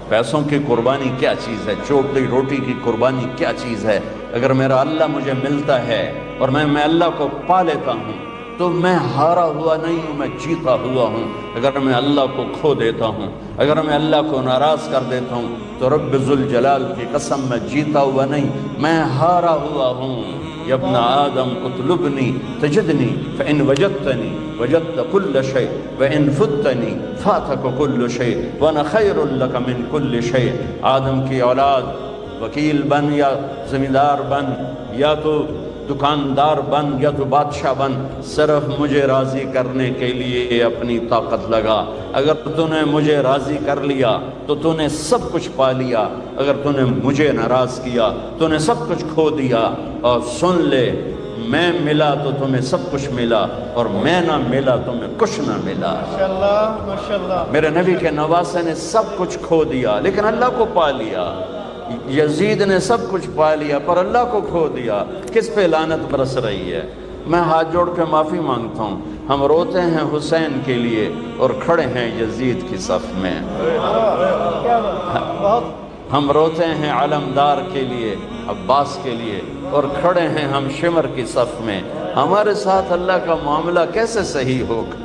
پیسوں کی قربانی کیا چیز ہے، چوپڑی روٹی کی قربانی کیا چیز ہے؟ اگر میرا اللہ مجھے ملتا ہے اور میں اللہ کو پا لیتا ہوں تو میں ہارا ہوا نہیں ہوں، میں جیتا ہوا ہوں۔ اگر میں اللہ کو کھو دیتا ہوں، اگر میں اللہ کو ناراض کر دیتا ہوں تو رب ذوالجلال کی قسم میں جیتا ہوا نہیں، میں ہارا ہوا ہوں۔ یا ابن آدم اطلبنی تجدنی فإن وجدتنی وجدت كل شيء وإن فتنی فاتک كل شيء وأنا خیر لک من كل شيء۔ آدم کی اولاد، وکیل بن یا زمیندار بن یا تو دکاندار بن یا تو بادشاہ بن، صرف مجھے راضی کرنے کے لیے اپنی طاقت لگا۔ اگر تو نے مجھے راضی کر لیا تو تو نے سب کچھ پا لیا، اگر تو نے مجھے ناراض کیا تو نے سب کچھ کھو دیا۔ اور سن لے، میں ملا تو تمہیں سب کچھ ملا، اور میں نہ ملا تمہیں کچھ نہ ملا۔ ماشاءاللہ ماشاءاللہ۔ میرے نبی کے نواسے نے سب کچھ کھو دیا لیکن اللہ کو پا لیا۔ یزید نے سب کچھ پا لیا پر اللہ کو کھو دیا۔ کس پہ لعنت برس رہی ہے؟ میں ہاتھ جوڑ کے معافی مانگتا ہوں، ہم روتے ہیں حسین کے لیے اور کھڑے ہیں یزید کی صف میں۔ ہم روتے ہیں علمدار کے لیے، عباس کے لیے، اور کھڑے ہیں ہم شمر کی صف میں۔ ہمارے ساتھ اللہ کا معاملہ کیسے صحیح ہوگا؟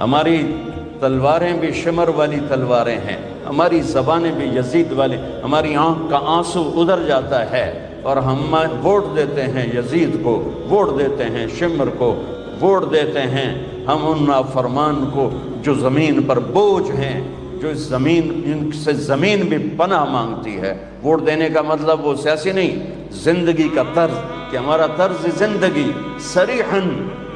ہماری تلواریں بھی شمر والی تلواریں ہیں، ہماری زبانیں بھی یزید والی، ہماری آنکھ کا آنسو ادھر جاتا ہے اور ہم ووٹ دیتے ہیں یزید کو، ووٹ دیتے ہیں شمر کو، ووٹ دیتے ہیں ہم ان نافرمان کو جو زمین پر بوجھ ہیں، جو جن سے زمین بھی پناہ مانگتی ہے۔ ووٹ دینے کا مطلب وہ سیاسی نہیں، زندگی کا طرز، کہ ہمارا طرز زندگی صریحاً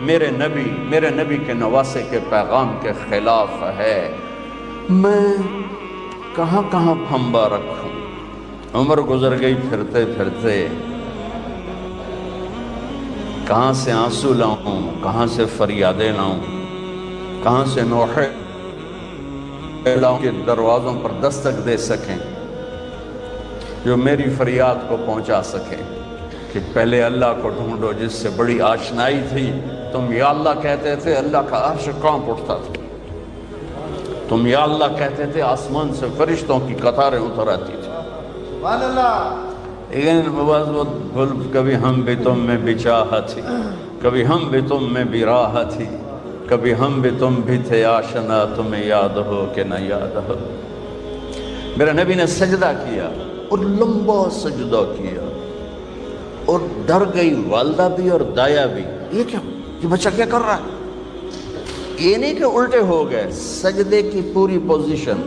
میرے نبی کے نواسے کے پیغام کے خلاف ہے۔ میں کہاں کہاں پھنبا رکھوں؟ عمر گزر گئی پھرتے پھرتے، کہاں سے آنسو لاؤں، کہاں سے فریادیں لاؤں، کہاں سے نوحے لاؤں کہ دروازوں پر دستک دے سکیں، جو میری فریاد کو پہنچا سکیں۔ کہ پہلے اللہ کو ڈھونڈو جس سے بڑی آشنائی تھی۔ تم یا اللہ کہتے تھے، اللہ کا عرش کانپ اٹھتا تھا۔ تم یا اللہ کہتے تھے، آسمان سے فرشتوں کی قطاریں اتر آتی تھی۔ سبحان اللہ۔ لیکن کبھی ہم بھی تم میں بھی چاہت تھی، کبھی ہم بھی تم میں بھی راہ تھی، کبھی ہم بھی تم بھی تھے آشنا، تمہیں یاد ہو کہ نہ یاد ہو۔ میرے نبی نے سجدہ کیا اور لمبا سجدہ کیا، اور ڈر گئی والدہ بھی اور دایا بھی، یہ کیا، یہ بچہ کیا کر رہا ہے؟ یہ نہیں کہ الٹے ہو گئے، سجدے کی پوری پوزیشن۔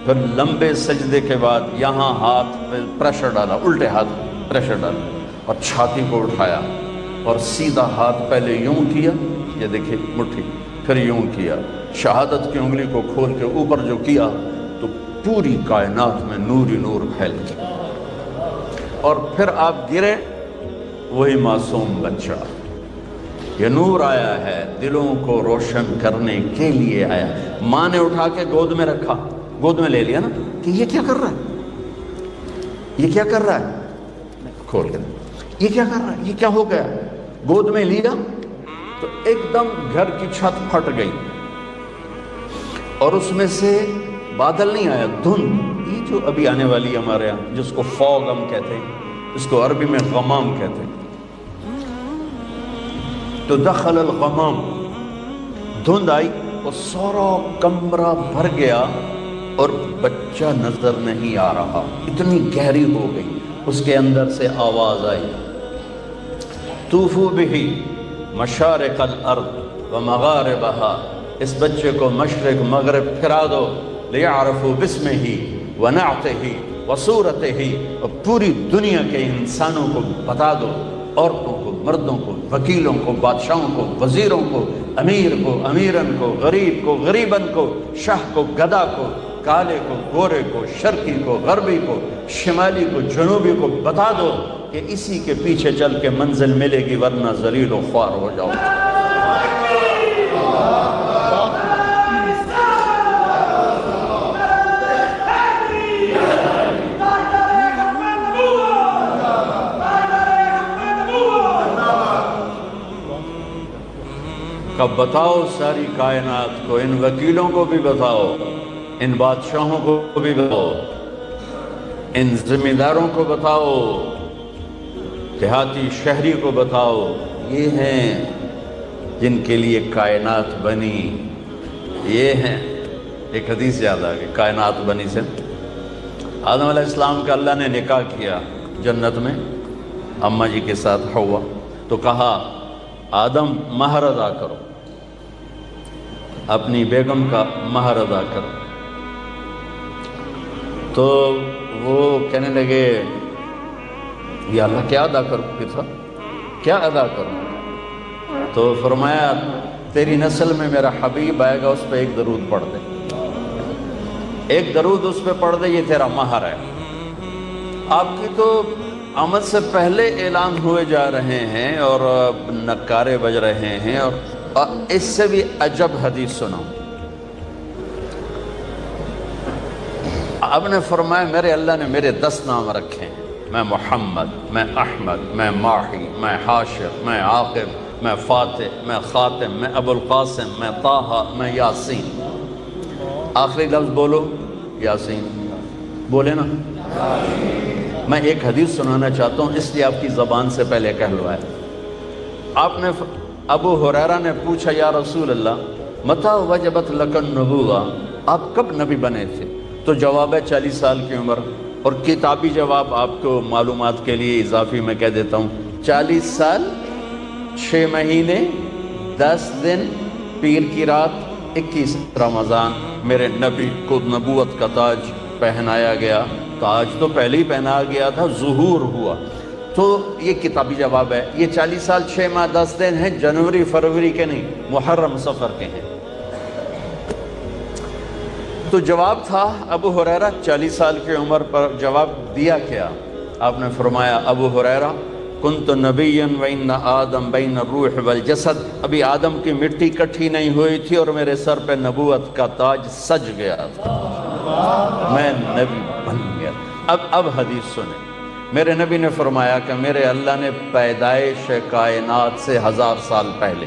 پھر لمبے سجدے کے بعد یہاں ہاتھ پہ پریشر ڈالا، الٹے ہاتھ پریشر ڈالا اور چھاتی کو اٹھایا اور سیدھا ہاتھ پہلے یوں کیا، یہ دیکھیں مٹھی، پھر یوں کیا، شہادت کی انگلی کو کھول کے اوپر جو کیا تو پوری کائنات میں نور ہی نور پھیل گیا۔ اور پھر آپ گرے، وہی معصوم بچہ، یہ نور آیا ہے، دلوں کو روشن کرنے کے لیے آیا۔ ماں نے اٹھا کے گود میں رکھا، گود میں لے لیا نا، کہ یہ کیا کر رہا ہے، یہ کیا کر رہا ہے، کھول کے یہ کیا کر رہا ہے، یہ کیا ہو گیا؟ گود میں لیا تو ایک دم گھر کی چھت پھٹ گئی اور اس میں سے بادل نہیں آیا، دھند، یہ جو ابھی آنے والی ہمارے یہاں جس کو فوگ ہم کہتے ہیں، اس کو عربی میں غمام کہتے ہیں۔ تو دخل الغمام، دھند آئی اور سارا کمرہ بھر گیا اور بچہ نظر نہیں آ رہا، اتنی گہری ہو گئی۔ اس کے اندر سے آواز آئی، طوفوا بہ مشارق الارض ومغاربها، اس بچے کو مشرق مغرب پھرا دو، لیعرفوا باسمہ ونعتہ وصورتہ، اور پوری دنیا کے انسانوں کو بتا دو، عورتوں کو، مردوں کو، وکیلوں کو، بادشاہوں کو، وزیروں کو، امیر کو، امیرن کو، غریب کو، غریبن کو، شاہ کو، گدا کو، کالے کو، گورے کو، شرقی کو، غربی کو، شمالی کو، جنوبی کو بتا دو کہ اسی کے پیچھے چل کے منزل ملے گی، ورنہ ذلیل و خوار ہو جاؤ۔ کب بتاؤ ساری کائنات کو، ان وکیلوں کو بھی بتاؤ، ان بادشاہوں کو بھی بتاؤ، ان ذمہ داروں کو بتاؤ، دیہاتی شہری کو بتاؤ، یہ ہیں جن کے لیے کائنات بنی، یہ ہیں۔ ایک حدیث یاد آ گئی کائنات بنی سے۔ آدم علیہ السلام کا اللہ نے نکاح کیا جنت میں اماں جی کے ساتھ حوا، تو کہا آدم مہر ادا کرو، اپنی بیگم کا مہر ادا کرو۔ تو وہ کہنے لگے یا اللہ کیا ادا کروں، پھر کیا ادا کروں؟ تو فرمایا تیری نسل میں میرا حبیب آئے گا، اس پہ ایک درود پڑھ دے، ایک درود اس پہ پڑھ دے، یہ تیرا مہر ہے۔ آپ کی تو آمد سے پہلے اعلان ہوئے جا رہے ہیں اور نکارے بج رہے ہیں، اور اس سے بھی عجب حدیث سنو۔ اب نے فرمایا میرے اللہ نے میرے 10 نام رکھے ہیں، میں محمد، میں احمد، میں ماحی، میں حاشر، میں عاقب، میں فاتح، میں خاتم، میں ابو القاسم، میں طٰہٰ، میں یاسین۔ آخری لفظ بولو یاسین، بولے نا۔ میں ایک حدیث سنانا چاہتا ہوں، اس لیے آپ کی زبان سے پہلے کہلوائے۔ آپ نے ابو ہریرہ نے پوچھا یا رسول اللہ متى وجبت لک النبوۃ، آپ کب نبی بنے تھے؟ تو جواب ہے 40 سال کی عمر، اور کتابی جواب آپ کو معلومات کے لیے اضافی میں کہہ دیتا ہوں، 40 سال 6 مہینے 10 دن پیر کی رات 21 رمضان میرے نبی کو نبوت کا تاج پہنایا گیا۔ تاج تو پہلے ہی پہنا گیا تھا، ظہور ہوا۔ تو یہ کتابی جواب ہے۔ یہ 40 سال 6 ماہ 10 دن ہیں، جنوری فروری کے نہیں، محرم صفر کے ہیں۔ تو جواب تھا ابو ہریرہ 40 سال کی عمر پر جواب دیا کیا؟ آپ نے فرمایا ابو ہریرہ کنت نبیا وان آدم بین الروح والجسد، ابھی آدم کی مٹی کٹھی نہیں ہوئی تھی اور میرے سر پہ نبوت کا تاج سج گیا تھا، میں نبی بن گیا۔ اب حدیث سنیں، میرے نبی نے فرمایا کہ میرے اللہ نے پیدائش کائنات سے 1000 سال پہلے،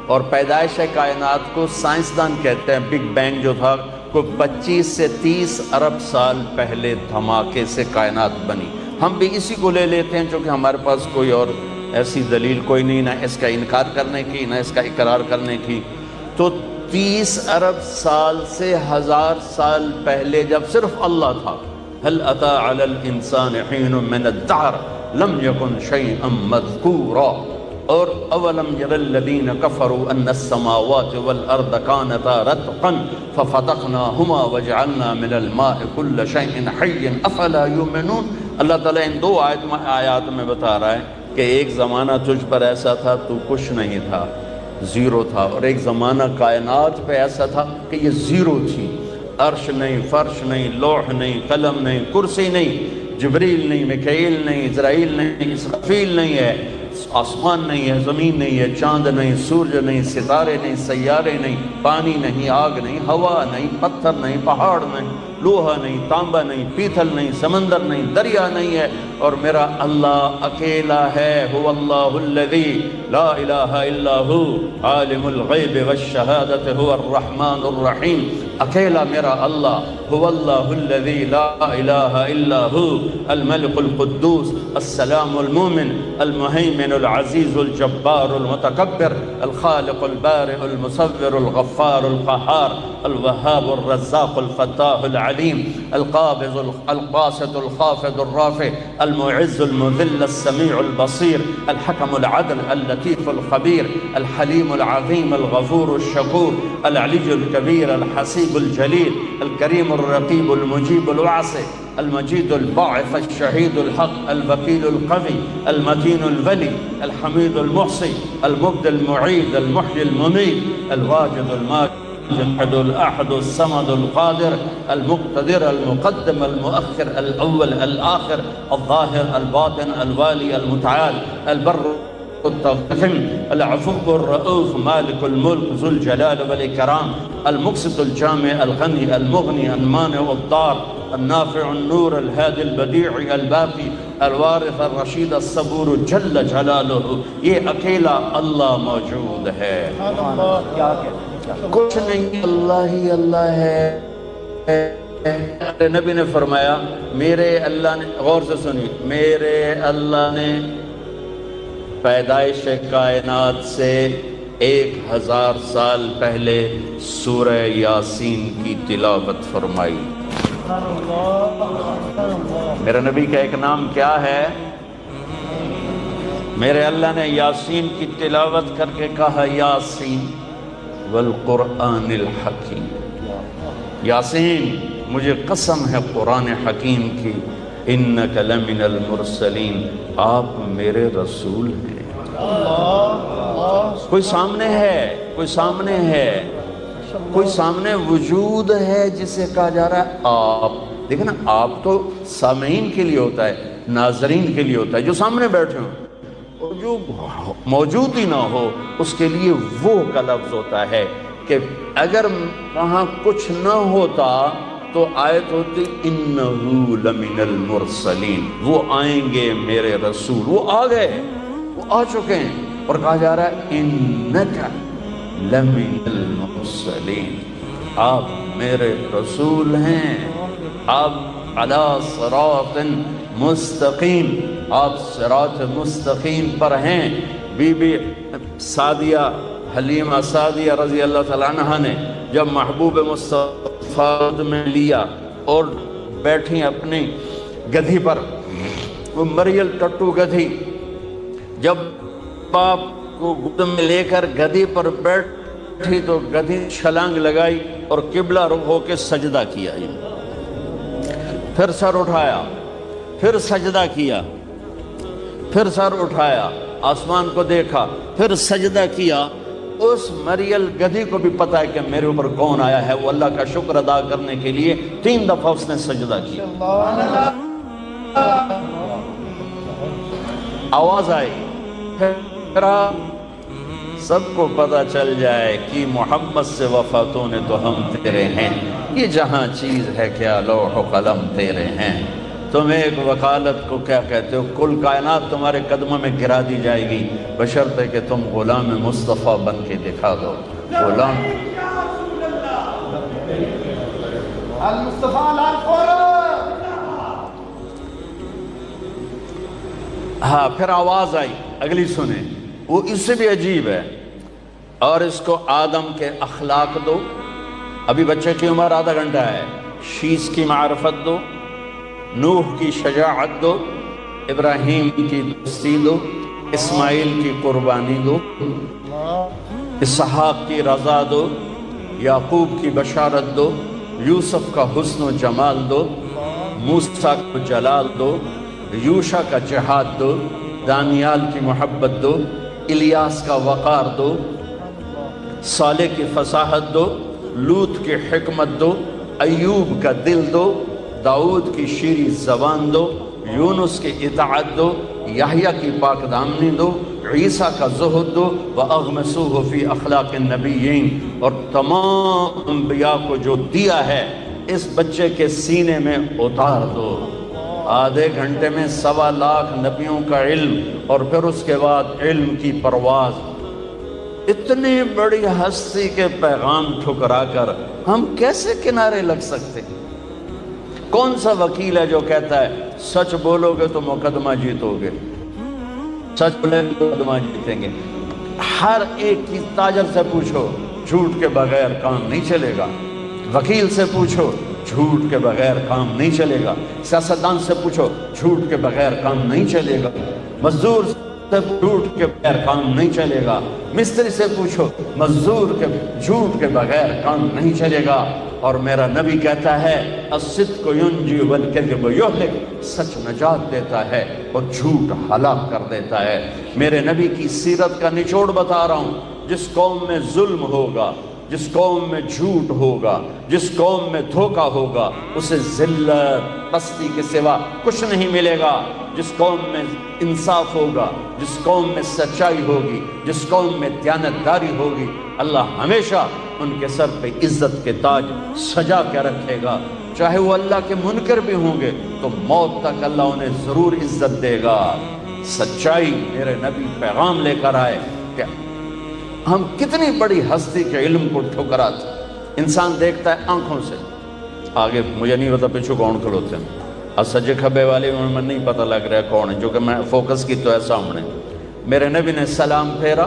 اور پیدائش کائنات کو سائنسدان کہتے ہیں بگ بینگ جو تھا، کو 25 سے 30 ارب سال پہلے دھماکے سے کائنات بنی۔ ہم بھی اسی کو لے لیتے ہیں چونکہ ہمارے پاس کوئی اور ایسی دلیل کوئی نہیں، نہ اس کا انکار کرنے کی نہ اس کا اقرار کرنے کی۔ تو 30 ارب سال سے 1000 سال پہلے جب صرف اللہ تھا، هل اتى على الانسان حين من الدهر لم يكن شيئا مذكورا، اور اولم ير الذين كفروا ان السماوات والارض كانتا رتقا ففتقناهما وجعلنا من الماء كل شيء حي افلا يؤمنون۔ اللہ تعالیٰ ان 2 آیات میں بتا رہا ہے کہ ایک زمانہ تجھ پر ایسا تھا تو کچھ نہیں تھا، زیرو تھا، اور ایک زمانہ کائنات پہ ایسا تھا کہ یہ زیرو تھی، عرش نہیں، فرش نہیں، لوح نہیں، قلم نہیں، کرسی نہیں، جبریل نہیں، میکائیل نہیں، اسرائیل نہیں، اسرافیل نہیں ہے، آسمان نہیں ہے، زمین نہیں ہے، چاند نہیں، سورج نہیں، ستارے نہیں، سیارے نہیں، پانی نہیں، آگ نہیں، ہوا نہیں، پتھر نہیں، پہاڑ نہیں، لوہا نہیں، تانبا نہیں، پیتل نہیں، سمندر نہیں، دریا نہیں ہے، اور میرا اللہ اکیلا ہے۔ هو اللہ الذی لا الہ الا ہو عالم الغیب والشہادت هو الرحمن الرحیم، اکیلا میرا اللہ، هو اللہ الذی لا الہ الا ہو الملک القدوس السلام المومن المہیمن العزیز الجبار المتکبر الخالق البارئ المصور الغفار القہار الوہاب الرزاق الفتاح العلیم القابض الباسط الخافض الرافع المعز المذل السمیع البصیر الحکم العدل اللطیف الخبیر الحلیم العظیم الغفور الشکور العلی الکبیر الحسیب الجلیل الکریم الرقیب المجیب الواسع المجید الباعث الشہید الحق الوکیل القوی المتین الولی الحمید المحصی المبدی المعید المحیی الممیت الواجد الماجد الأحد الأحد الصمد القادر المقتدر المقدم المؤخر الأول الآخر الظاهر الباطن الوالي المتعال البر التغفم العفو الرؤوف مالك الملك ذو الجلال والإكرام المقسط الجامع الغني المغني المانع الضار النافع النور الهادي البديع الباقي الوارث الرشید الصبور جل جلالہ، یہ اکیلا اللہ موجود ہے، کچھ نہیں، اللہ ہی اللہ ہے، میرے نبی نے فرمایا میرے اللہ نے، غور سے سنی، میرے اللہ نے پیدائش کائنات سے 1000 سال پہلے سورہ یاسین کی تلاوت فرمائی۔ میرے نبی کا ایک نام کیا ہے؟ میرے اللہ نے یاسین کی تلاوت کر کے کہا یاسین والقرآن الحکیم، یاسین مجھے قسم ہے قرآن حکیم کی، انک لمن المرسلین، آپ میرے رسول ہیں۔ کوئی سامنے ہے، کوئی سامنے ہے، کوئی سامنے وجود ہے جسے کہا جا رہا ہے آپ۔ دیکھیں نا، آپ تو سامعین کے لیے ہوتا ہے، ناظرین کے لیے ہوتا ہے، جو سامنے بیٹھے ہوں، اور جو موجود ہی نہ ہو اس کے لیے وہ کا لفظ ہوتا ہے کہ اگر وہاں کچھ نہ ہوتا تو آیت ہوتی انہو لمن المرسلین، وہ آئیں گے میرے رسول، وہ آ گئے، وہ آ چکے ہیں، اور کہا جا رہا ہے انکا لمن المرسلین، آپ میرے رسول ہیں، آپ علی صراط مستقیم، آپ صراط مستقیم پر ہیں۔ بی بی سعدیہ حلیمہ سعدیہ رضی اللہ تعالیٰ عنہ نے جب محبوب مصطفیٰ میں لیا اور بیٹھی اپنی گدھی پر، وہ مریل ٹٹو گدھی، جب باپ کو گود میں لے کر گدھی پر بیٹھی تو گدھی چھلانگ لگائی اور قبلہ رخ ہو کے سجدہ کیا، پھر سر اٹھایا، پھر سجدہ کیا، پھر سر اٹھایا، آسمان کو دیکھا، پھر سجدہ کیا۔ اس مریل گدھی کو بھی پتا ہے کہ میرے اوپر کون آیا ہے، وہ اللہ کا شکر ادا کرنے کے لیے 3 دفعہ اس نے سجدہ کیا۔ آواز آئی، پھر سب کو پتا چل جائے کہ محمد سے وفاتوں نے تو ہم تیرے ہیں، یہ جہاں چیز ہے کیا لوح و قلم تیرے ہیں۔ تم ایک وکالت کو کیا کہتے ہو، کل کائنات تمہارے قدموں میں گرا دی جائے گی بشرطے کہ تم غلام مصطفیٰ بن کے دکھا دو۔ غلام المصطفیٰ لال فور۔ ہاں، پھر آواز آئی، اگلی سنیں، وہ اس سے بھی عجیب ہے، اور اس کو آدم کے اخلاق دو، ابھی بچے کی عمر آدھا گھنٹہ ہے، شیش کی معرفت دو، نوح کی شجاعت دو، ابراہیم کی دوستی دو، اسماعیل کی قربانی دو، اسحاق کی رضا دو، یعقوب کی بشارت دو، یوسف کا حسن و جمال دو، موسیٰ کو جلال دو، یوشع کا جہاد دو، دانیال کی محبت دو، الیاس کا وقار دو، صالح کی فصاحت دو، لوط کی حکمت دو، ایوب کا دل دو، داؤد کی شیریں زبان دو، یونس کی اطاعت دو، یحییٰ کی پاک دامنی دو، عیسیٰ کا زہد دو، وَأَغْمَسُوهُ فِي أَخْلَاقِ النَّبِيِّينَ، اور تمام انبیاء کو جو دیا ہے اس بچے کے سینے میں اتار دو۔ آدھے گھنٹے میں 1.25 لاکھ نبیوں کا علم، اور پھر اس کے بعد علم کی پرواز۔ اتنی بڑی ہستی کے پیغام ٹھکرا کر ہم کیسے کنارے لگ سکتے؟ کون سا وکیل ہے جو کہتا ہے سچ بولو گے تو مقدمہ جیتو گے، سچ بولے تو مقدمہ جیتیں گے؟ ہر ایک کی تاجر سے پوچھو، جھوٹ کے بغیر کام نہیں چلے گا۔ وکیل سے پوچھو، جھوٹ کے بغیر کام نہیں چلے گا۔ سیاستدان سے پوچھو، جھوٹ کے بغیر کام نہیں چلے گا۔ مزدور سے جھوٹ کے بغیر کام نہیں چلے گا۔ مستری سے پوچھو، مزدور کے جھوٹ کے بغیر کام نہیں چلے گا۔ اور میرا نبی کہتا ہے الصدق ینجی والکذب یہلک، سچ نجات دیتا ہے اور جھوٹ ہلاک کر دیتا ہے۔ میرے نبی کی سیرت کا نچوڑ بتا رہا ہوں۔ جس قوم میں ظلم ہوگا، جس قوم میں جھوٹ ہوگا، جس قوم میں دھوکہ ہوگا، اسے ذلت پستی کے سوا کچھ نہیں ملے گا۔ جس قوم میں انصاف ہوگا، جس قوم میں سچائی ہوگی، جس قوم میں دیانتداری ہوگی، اللہ ہمیشہ ان کے سر پہ عزت کے تاج سجا کے رکھے گا۔ چاہے وہ اللہ کے منکر بھی ہوں گے تو موت تک اللہ انہیں ضرور عزت دے گا۔ سچائی میرے نبی پیغام لے کر آئے کہ ہم کتنی بڑی ہستی کے علم کو ٹھکراتے۔ انسان دیکھتا ہے آنکھوں سے، آگے مجھے نہیں پتا پیچھے کون کھلوتے ہیں، اور سجے کھبے والے میں نہیں پتہ لگ رہا کون ہے، جو کہ میں فوکس کی تو ہے سامنے۔ میرے نبی نے سلام پھیرا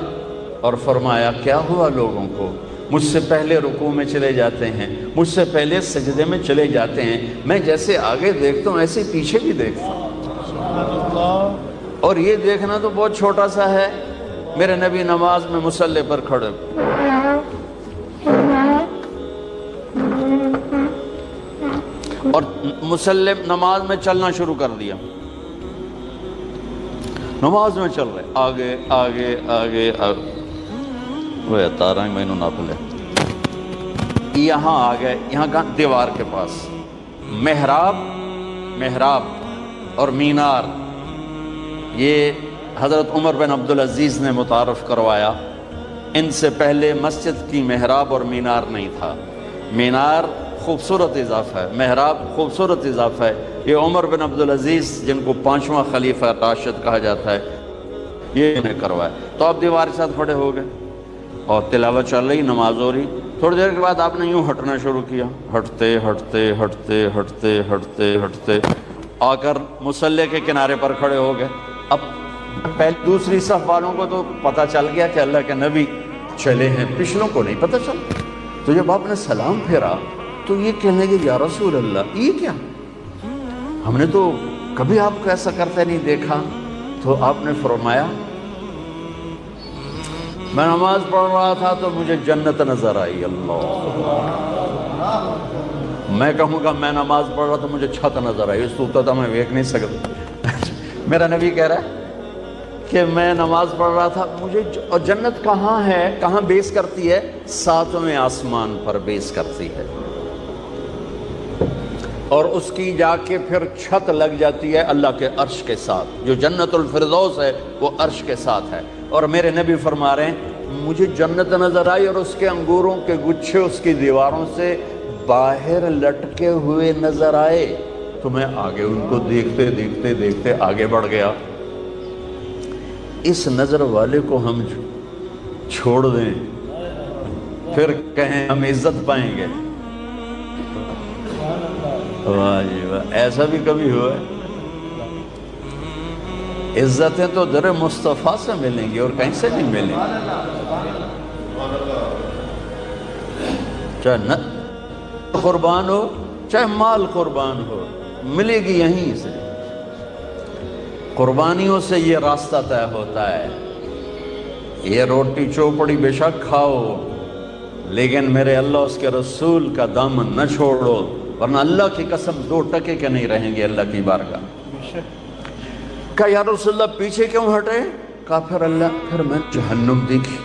اور فرمایا کیا ہوا لوگوں کو، مجھ سے پہلے رکوع میں چلے جاتے ہیں، مجھ سے پہلے سجدے میں چلے جاتے ہیں، میں جیسے آگے دیکھتا ہوں ایسے پیچھے بھی دیکھتا ہوں، اور یہ دیکھنا تو بہت چھوٹا سا ہے۔ میرے نبی نماز میں مصلی پر کھڑے اور مصلی نماز میں چلنا شروع کر دیا، نماز میں چل رہے آگے آگے آگے آگے، وہ تارا میں انہوں ناپ لے، یہاں آ گئے، یہاں کا دیوار کے پاس محراب اور مینار، یہ حضرت عمر بن عبدالعزیز نے متعارف کروایا۔ ان سے پہلے مسجد کی محراب اور مینار نہیں تھا، مینار خوبصورت اضافہ ہے، محراب خوبصورت اضافہ ہے۔ یہ عمر بن عبدالعزیز جن کو 5واں خلیفہ راشد کہا جاتا ہے، یہ انہیں کروایا۔ تو آپ دیوار کے ساتھ کھڑے ہو گئے اور تلاوت چل رہی، نماز ہو رہی۔ تھوڑی دیر کے بعد آپ نے یوں ہٹنا شروع کیا، ہٹتے ہٹتے ہٹتے ہٹتے ہٹتے ہٹتے آ کر مصلی کے کنارے پر کھڑے ہو گئے۔ اب پہلے دوسری صف والوں کو تو پتہ چل گیا کہ اللہ کے نبی چلے ہیں، پچھلوں کو نہیں پتہ چلا۔ تو جب آپ نے سلام پھیرا تو یہ کہنے لگے یا رسول اللہ یہ کیا، ہم نے تو کبھی آپ کو ایسا کرتے نہیں دیکھا۔ تو آپ نے فرمایا میں نماز پڑھ رہا تھا تو مجھے جنت نظر آئی۔ اللہ، میں کہوں گا میں نماز پڑھ رہا تو مجھے چھت نظر آئی، اس تو میں دیکھ نہیں سکتا۔ میرا نبی کہہ رہا ہے کہ میں نماز پڑھ رہا تھا، مجھے اور جنت کہاں ہے، کہاں بیس کرتی ہے، 7ویں آسمان پر بیس کرتی ہے، اور اس کی جا کے پھر چھت لگ جاتی ہے اللہ کے عرش کے ساتھ، جو جنت الفردوس ہے وہ عرش کے ساتھ ہے۔ اور میرے نبی فرما رہے ہیں مجھے جنت نظر آئی اور اس کے انگوروں کے گچھے اس کی دیواروں سے باہر لٹکے ہوئے نظر آئے، تو میں آگے ان کو دیکھتے دیکھتے دیکھتے آگے بڑھ گیا۔ اس نظر والے کو ہم چھوڑ دیں پھر کہیں ہم عزت پائیں گے، واہ جی واہ، ایسا بھی کبھی ہوا ہے؟ عزتیں تو در مصطفیٰ سے ملیں گی اور کہیں سے نہیں ملیں گی، چاہے قربان ہو چاہے مال قربان ہو، ملے گی یہیں سے۔ قربانیوں سے یہ راستہ طے ہوتا ہے۔ یہ روٹی چوپڑی بے شک کھاؤ، لیکن میرے اللہ اس کے رسول کا دامن نہ چھوڑو، ورنہ اللہ کی قسم 2 ٹکے کے نہیں رہیں گے اللہ کی بارگاہ۔ کہا یا رسول اللہ پیچھے کیوں ہٹے؟ کہا پھر میں جہنم دیکھی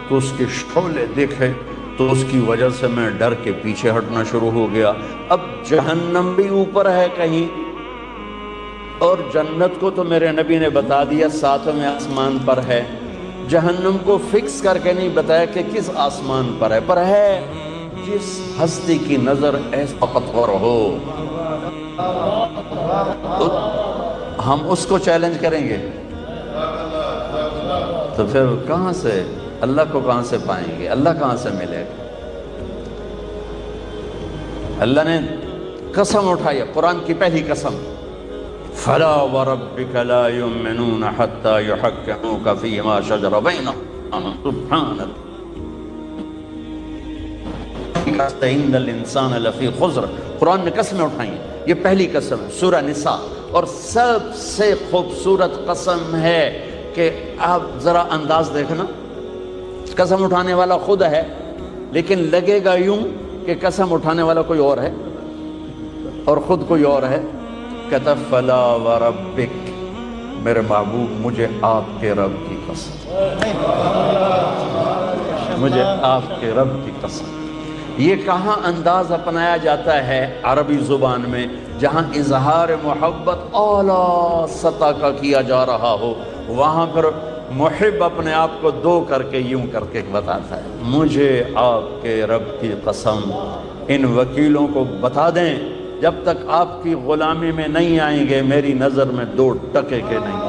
تو اس کے شعلے دیکھے تو اس کی وجہ سے میں ڈر کے پیچھے ہٹنا شروع ہو گیا۔ اب جہنم بھی اوپر ہے کہیں، اور جنت کو تو میرے نبی نے بتا دیا 7ویں آسمان پر ہے، جہنم کو فکس کر کے نہیں بتایا کہ کس آسمان پر ہے، پر ہے جس ہستی کی نظر ایسا طاقتور ہو تو ہم اس کو چیلنج کریں گے، تو پھر کہاں سے اللہ کو کہاں سے پائیں گے، اللہ کہاں سے ملے گا؟ اللہ نے قسم اٹھائی، قرآن کی پہلی قسم، فلا وربک لا یؤمنون حتی یحکموک فیما شجر بینہم سبحان اللہ ان الانسان لفی خسر۔ قرآن نے قسمیں اٹھائی ہیں، یہ پہلی قسم ہے سورہ نساء، اور سب سے خوبصورت قسم ہے کہ آپ ذرا انداز دیکھنا، قسم اٹھانے والا خود ہے لیکن لگے گا یوں کہ قسم اٹھانے والا کوئی اور ہے اور خود کوئی اور ہے۔ کہتا فلا وربک، میرے محبوب مجھے آپ کے رب کی قسم، مجھے آپ کے رب کی قسم۔ یہ کہاں انداز اپنایا جاتا ہے عربی زبان میں؟ جہاں اظہار محبت اعلیٰ سطح کا کیا جا رہا ہو، وہاں پر محب اپنے آپ کو 2 کر کے یوں کر کے بتاتا ہے، مجھے آپ کے رب کی قسم۔ ان وکیلوں کو بتا دیں جب تک آپ کی غلامی میں نہیں آئیں گے میری نظر میں 2 ٹکے کے نہیں۔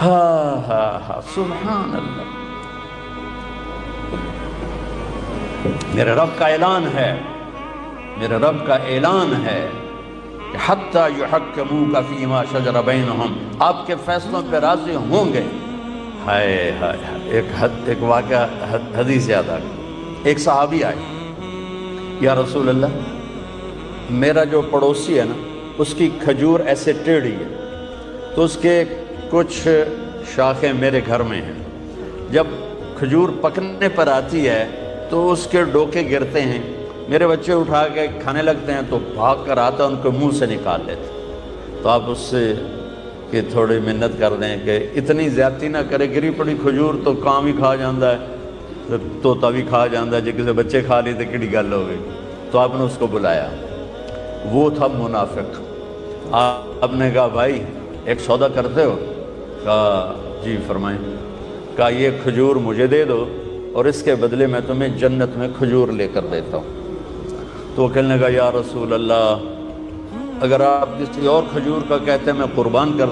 ہاں ہاں ہاں سبحان اللہ۔ میرے رب کا اعلان ہے، میرے رب کا اعلان ہے کہ حتی یحکموک فیما شجر بینہم، آپ کے فیصلوں پہ راضی ہوں گے۔ ہائے ہائے، ایک واقعہ حدیث یاد آ گئی۔ ایک صحابی آئے، یا رسول اللہ میرا جو پڑوسی ہے نا اس کی کھجور ایسے ٹیڑھی ہے، تو اس کے کچھ شاخیں میرے گھر میں ہیں، جب کھجور پکنے پر آتی ہے تو اس کے ڈوکے گرتے ہیں، میرے بچے اٹھا کے کھانے لگتے ہیں تو بھاگ کر آتا ان کو منہ سے نکال لیتے۔ تو آپ اس سے کہ تھوڑی منت کر دیں کہ اتنی زیادتی نہ کرے، گری پڑی کھجور تو کام ہی کھا جاندہ ہے، طوطا بھی کھا جاندہ ہے، جے کسی بچے کھا لی تو کیڑی گل ہو گئی۔ تو آپ نے اس کو بلایا، وہ تھا منافق۔ آپ نے کہا بھائی ایک سودا کرتے ہو؟ کہا جی فرمائیں۔ کہا یہ کھجور مجھے دے دو اور اس کے بدلے میں تمہیں جنت میں کھجور لے کر دیتا ہوں۔ تو وہ کہنے لگا یا رسول اللہ اگر آپ کسی اور کھجور کا کہتے میں قربان کر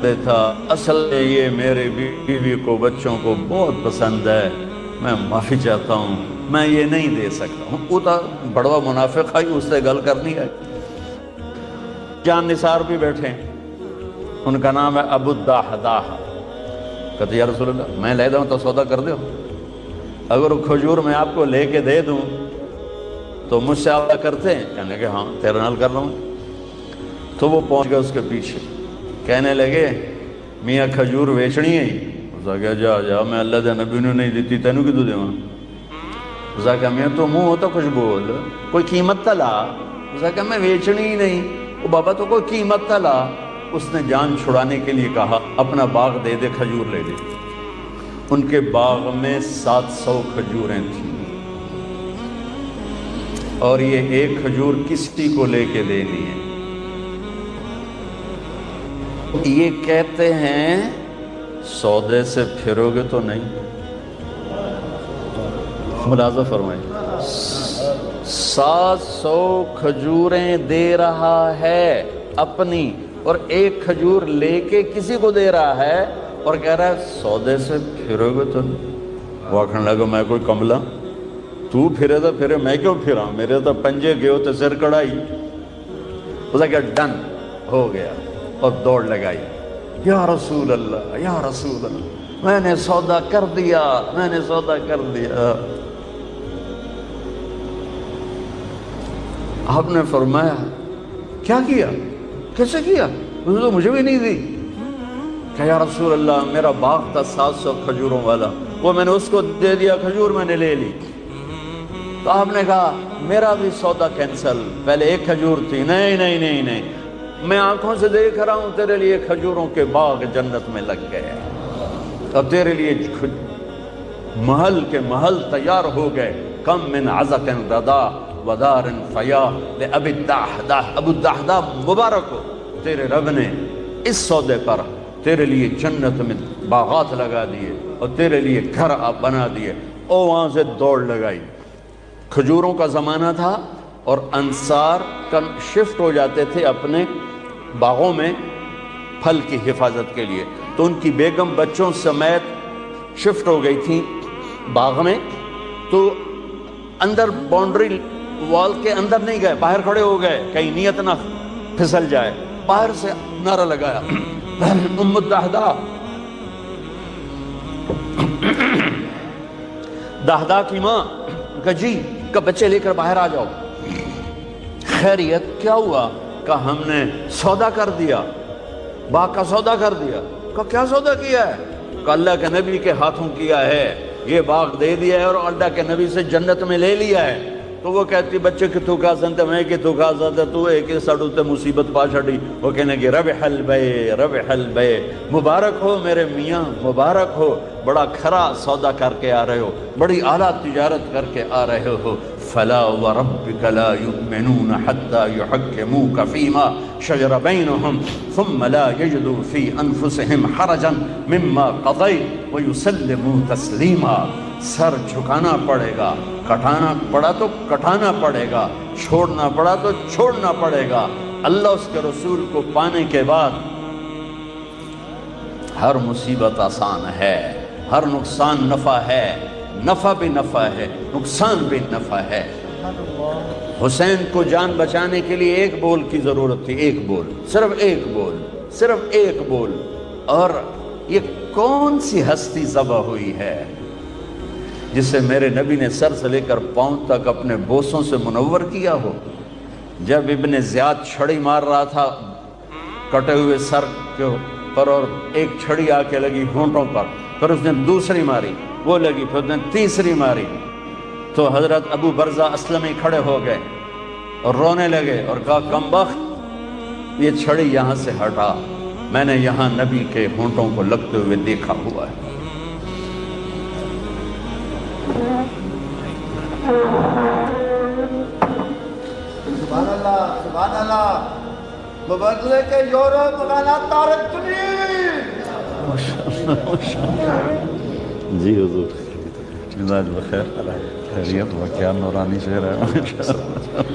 دیتا، اصل یہ میرے بیوی کو بچوں کو بہت پسند ہے، میں معافی چاہتا ہوں، میں یہ نہیں دے سکتا ہوں۔ وہ تو بڑوا منافق آئی، اس سے گل کرنی ہے۔ جان نثار بھی بیٹھے ہیں، ان کا نام ہے ابو الدحداح۔ کہتے یا رسول اللہ میں لے دوں تو سودا کر دو، اگر وہ کھجور میں آپ کو لے کے دے دوں تو مجھ سے آپ کرتے ہیں؟ کہنے کہ ہاں تیرے نال کر لوں۔ تو وہ پہنچ گئے اس کے پیچھے، کہنے لگے میاں کھجور ویچنی ہے؟ اس نے کہا جا جا میں اللہ دے نبی نے نہیں دیتی، تینوں کی تو دے ماں۔ اس نے کہا میاں تو منہ ہوتا کچھ بول، کوئی قیمت تلا۔ اس نے کہا میں ویچنی ہی نہیں۔ وہ بابا تو کوئی قیمت تلا۔ اس نے جان چھڑانے کے لیے کہا اپنا باغ دے دے، کھجور لے دے۔ ان کے باغ میں 700 کھجوریں تھیں اور یہ ایک کھجور کسی کو لے کے دینی ہے۔ یہ کہتے ہیں سودے سے پھرو گے تو نہیں؟ ملاحظہ فرمائیں، 700 کھجوریں دے رہا ہے اپنی، اور ایک کھجور لے کے کسی کو دے رہا ہے اور کہہ رہا ہے سودے سے پھرو گے تو نہیں؟ وہ کہنے لگا میں کوئی کملا، تو پھرے تو پھرے، میں کیوں پھرا، میرے تو پنجے گئے ہوتے سر کڑائی۔ اس نے کہا ڈن ہو گیا، اور دوڑ لگائی، یا رسول اللہ یا رسول اللہ میں نے سودا کر دیا، میں نے سودا کر دیا۔ آپ نے فرمایا کیا کیا، کیسے کیا؟ اس نے تو مجھے بھی نہیں دی۔ کہ یا رسول اللہ میرا باغ تھا 700 کھجوروں والا، وہ میں نے اس کو دے دیا، کھجور میں نے لے لی۔ تو آپ نے کہا میرا بھی سودا کینسل، پہلے ایک کھجور تھی، نہیں نہیں نہیں نہیں، میں آنکھوں سے دیکھ رہا ہوں تیرے لیے کھجوروں کے باغ جنت میں لگ گئے، اب تیرے لیے محل کے محل تیار ہو گئے۔ کم من عزق ردا ودار فیا لأبی الدحداح، ابو الدحداح مبارک ہو، تیرے رب نے اس سودے پر تیرے لیے جنت میں باغات لگا دیے اور تیرے لیے گھر آپ بنا دیے۔ اور وہاں سے دوڑ لگائی۔ کھجوروں کا زمانہ تھا اور انصار شفٹ ہو جاتے تھے اپنے باغوں میں پھل کی حفاظت کے لیے، تو ان کی بیگم بچوں سمیت شفٹ ہو گئی تھی باغ میں، تو اندر باؤنڈری وال کے اندر نہیں گئے، باہر کھڑے ہو گئے کہیں نیت نہ پھسل جائے۔ باہر سے نعرہ لگایا ام الدحداح، دحداح کی ماں، کہا جی، کہ بچے لے کر باہر آ جاؤ۔ خیریت کیا ہوا؟ کہا ہم نے سودا کر دیا، باغ کا سودا کر دیا۔ کہا کیا سودا کیا ہے؟ کہا اللہ کے نبی کے ہاتھوں کیا ہے، یہ باغ دے دیا ہے اور اللہ کے نبی سے جنت میں لے لیا ہے۔ تو وہ کہتی بچے کتوں کھا سنتے، میں کتوں کھا سنتے، تو ایک ساڑھو تے مصیبت پا چھڑی۔ وہ کہنے کہ ربح البیع ربح البیع، مبارک ہو میرے میاں، مبارک ہو، بڑا کھرا سودا کر کے آ رہے ہو، بڑی اعلیٰ تجارت کر کے آ رہے ہو۔ فلا وربک لا یؤمنون حتی یحکموک فیما شجر بینہم ثم لا یجدوا فی انفسہم حرجا مما قضیت ویسلموا تسلیما۔ سر جھکانا پڑے گا، کٹانا پڑا تو کٹانا پڑے گا، چھوڑنا پڑا تو چھوڑنا پڑے گا۔ اللہ اس کے رسول کو پانے کے بعد ہر مصیبت آسان ہے، ہر نقصان نفع ہے۔ نفع بھی نفع ہے، نقصان بھی نفع ہے۔ حسین کو جان بچانے کے لیے ایک بول کی ضرورت تھی، ایک بول، صرف ایک بول، صرف ایک بول۔ اور یہ کون سی ہستی ذبح ہوئی ہے جسے میرے نبی نے سر سے لے کر پاؤں تک اپنے بوسوں سے منور کیا ہو؟ جب ابن زیاد چھڑی مار رہا تھا کٹے ہوئے سر کے پر، اور ایک چھڑی آ کے لگی ہونٹوں پر، پھر اس نے دوسری ماری، وہ لگی، پھر اس نے تیسری ماری، تو حضرت ابو برزہ اسلمی کھڑے ہو گئے اور رونے لگے اور کہا کمبخت، یہ چھڑی یہاں سے ہٹا، میں نے یہاں نبی کے ہونٹوں کو لگتے ہوئے دیکھا ہوا ہے۔ سبحان اللہ، سبحان اللہ۔ مبادلے کے یورپ مولانا طارق جمیل۔ جی حضور، مزاج بخیر، خیریت و کیا نورانی شہر ہے،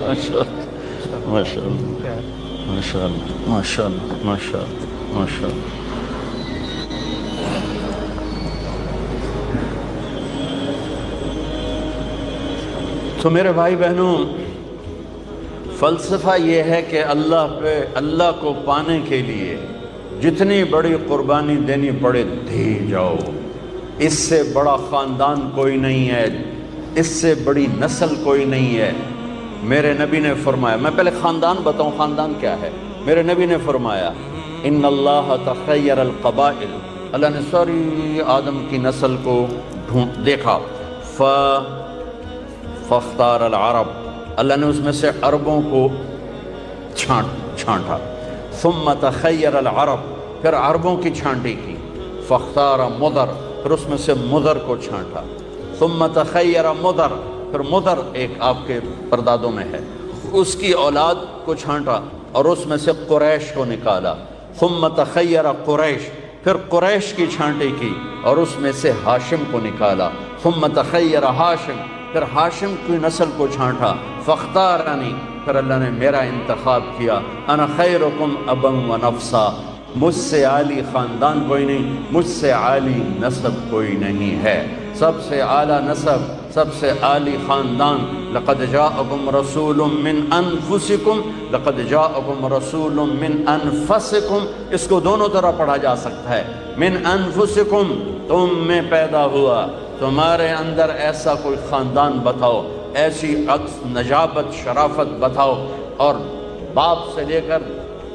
ماشاء اللہ ماشاء اللہ ماشاء اللہ ماشاء اللہ ماشاء اللہ ماشاء اللہ۔ تو میرے بھائی بہنوں، فلسفہ یہ ہے کہ اللہ کو پانے کے لیے جتنی بڑی قربانی دینی پڑے دے جاؤ۔ اس سے بڑا خاندان کوئی نہیں ہے، اس سے بڑی نسل کوئی نہیں ہے۔ میرے نبی نے فرمایا، میں پہلے خاندان بتاؤں خاندان کیا ہے۔ میرے نبی نے فرمایا ان اللہ تخیر القبائل، اللہ نے ساری آدم کی نسل کو دیکھا، فاختار العرب، اللہ نے اس میں سے عربوں کو چھانٹا، ثم تخیر العرب، پھر عربوں کی چھانٹی کی، فاختار مدر، پھر اس میں سے مدر کو چھانٹا، ثم تخیر مدر، پھر مدر ایک آپ کے پردادوں میں ہے، اس کی اولاد کو چھانٹا اور اس میں سے قریش کو نکالا، ثم تخیر قریش، پھر قریش کی چھانٹی کی اور اس میں سے ہاشم کو نکالا، ثم تخیر ہاشم، پھر ہاشم کی نسل کو چھانٹا، فاختارنی، پھر اللہ نے میرا انتخاب کیا، انا خیرکم ابا و نفسا، مجھ سے عالی خاندان کوئی نہیں، مجھ سے عالی نسب کوئی نہیں ہے، سب سے اعلیٰ نسب، سب سے عالی خاندان۔ لقد جاءکم رسول من انفسکم، لقد جاءکم رسول من انفسکم، اس کو دونوں طرح پڑھا جا سکتا ہے، من انفسکم، تم میں پیدا ہوا، تمہارے اندر ایسا کوئی خاندان بتاؤ، ایسی عکس نجابت شرافت بتاؤ۔ اور باپ سے لے کر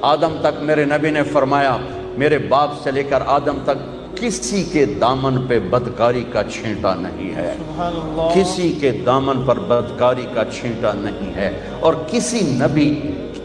آدم تک میرے نبی نے فرمایا، میرے باپ سے لے کر آدم تک کسی کے دامن پہ بدکاری کا چھینٹا نہیں ہے، کسی کے دامن پر بدکاری کا چھینٹا نہیں ہے، اور کسی نبی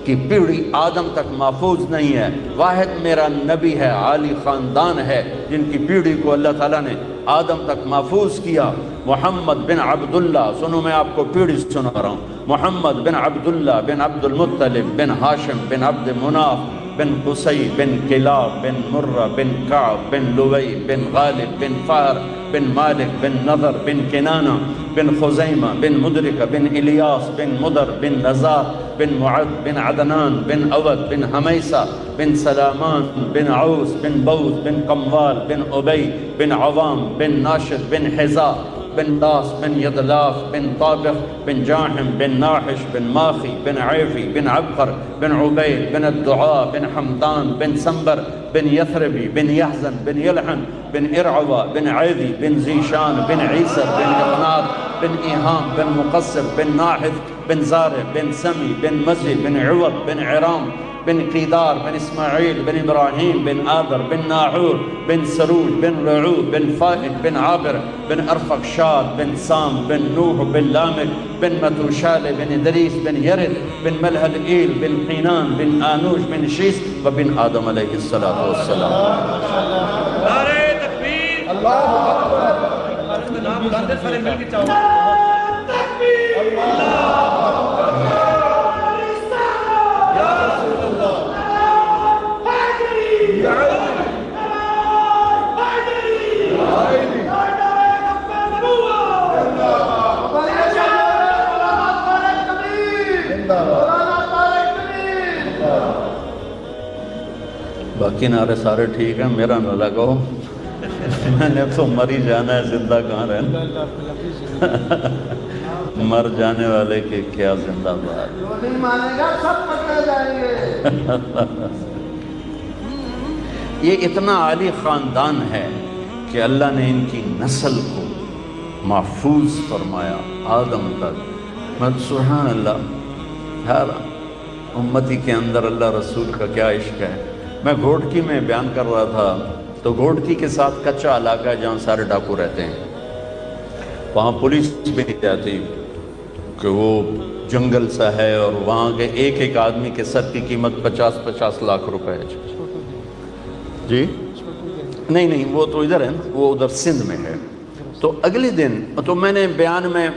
کی پیڑھی آدم تک محفوظ نہیں ہے۔ واحد میرا نبی ہے، عالی خاندان ہے، جن کی پیڑھی کو اللہ تعالیٰ نے آدم تک محفوظ کیا، محمد بن عبداللہ۔ سنو میں آپ کو پیڑھی سنا رہا ہوں، محمد بن عبداللہ بن عبد المطلب بن ہاشم بن عبد مناف بن قصی بن کلاب بن مرہ بن کعب بن لوی بن غالب بن فہر بن مالک بن نضر بن کنانہ بن خزیمہ بن مدرکہ بن الیاس بن مدر بن نزار بن معد بن عدنان بن اود بن حمیسہ بن سلامان بن عوس بن بوز بن قموال بن عبی بن عوام بن ناشد بن حزا بن داس بن یدلاف بن طابق بن جاحم بن ناحش بن ماخی بن عیفی بن عبقر بن عبید بن الدعاء بن حمدان بن سنبر بن یثربی بن یحزن بن یلحن بن ارعوہ بن عیدی بن زیشان بن عیسر بن اقناط بن ایہام بن مقصب بن ناحث بن زارع بن سمی بن مزی بن عوض بن عرام بن قیدار بن اسماعیل بن ابراہیم بن آدر بن ناحور بن سروج بن رعو بن فائد بن عابر بن ارفقشاد بن سام بن نوح بن لامک بن متوشال بن ادریس بن یرد بن ملحل ایل بن قینان بن آنوش بن شیس وبن آدم علیہ السلام۔ نعرہ تکبیر، اللہ اکبر، نام بلاتے سارے مل کے چاہو، تکبیر، یا رسول اللہ، یا باقی نعرے سارے ٹھیک ہیں، میرا نہ لگاؤ۔ میں نے تو مر ہی جانا ہے، زندہ کہاں رہنا، مر جانے والے کے کیا زندہ باد۔ جو نہیں مانے گا سب پکڑے جائیں گے۔ یہ اتنا عالی خاندان ہے کہ اللہ نے ان کی نسل کو محفوظ فرمایا آدم تک۔ سبحان اللہ، ہر امتی کے اندر اللہ رسول کا کیا عشق ہے۔ میں گھوٹکی میں بیان کر رہا تھا تو گھوٹکی کے ساتھ کچا علاقہ ہے جہاں سارے ڈاکو رہتے ہیں، وہاں پولیس بھی نہیں جاتی کہ وہ جنگل سا ہے، اور وہاں کے ایک ایک آدمی کے سر کی قیمت 50-50 لاکھ روپے ہے۔ جی نہیں وہ تو ادھر ہے نا، وہ ادھر سندھ میں ہے۔ تو اگلے دن تو میں نے بیان میں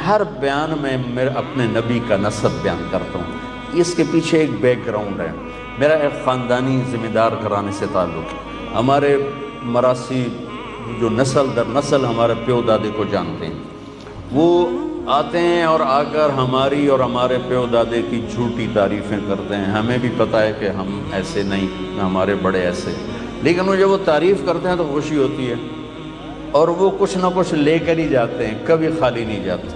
ہر بیان میں میرے اپنے نبی کا نسب بیان کرتا ہوں۔ اس کے پیچھے ایک بیک گراؤنڈ ہے، میرا ایک خاندانی ذمہ دار گھرانے سے تعلق ہے۔ ہمارے مراسی جو نسل در نسل ہمارے پیو دادے کو جانتے ہیں، وہ آتے ہیں اور آ کر ہماری اور ہمارے پیو دادے کی جھوٹی تعریفیں کرتے ہیں۔ ہمیں بھی پتہ ہے کہ ہم ایسے نہیں، ہمارے بڑے ایسے، لیکن وہ جب وہ تعریف کرتے ہیں تو خوشی ہوتی ہے، اور وہ کچھ نہ کچھ لے کر ہی جاتے ہیں، کبھی خالی نہیں جاتے،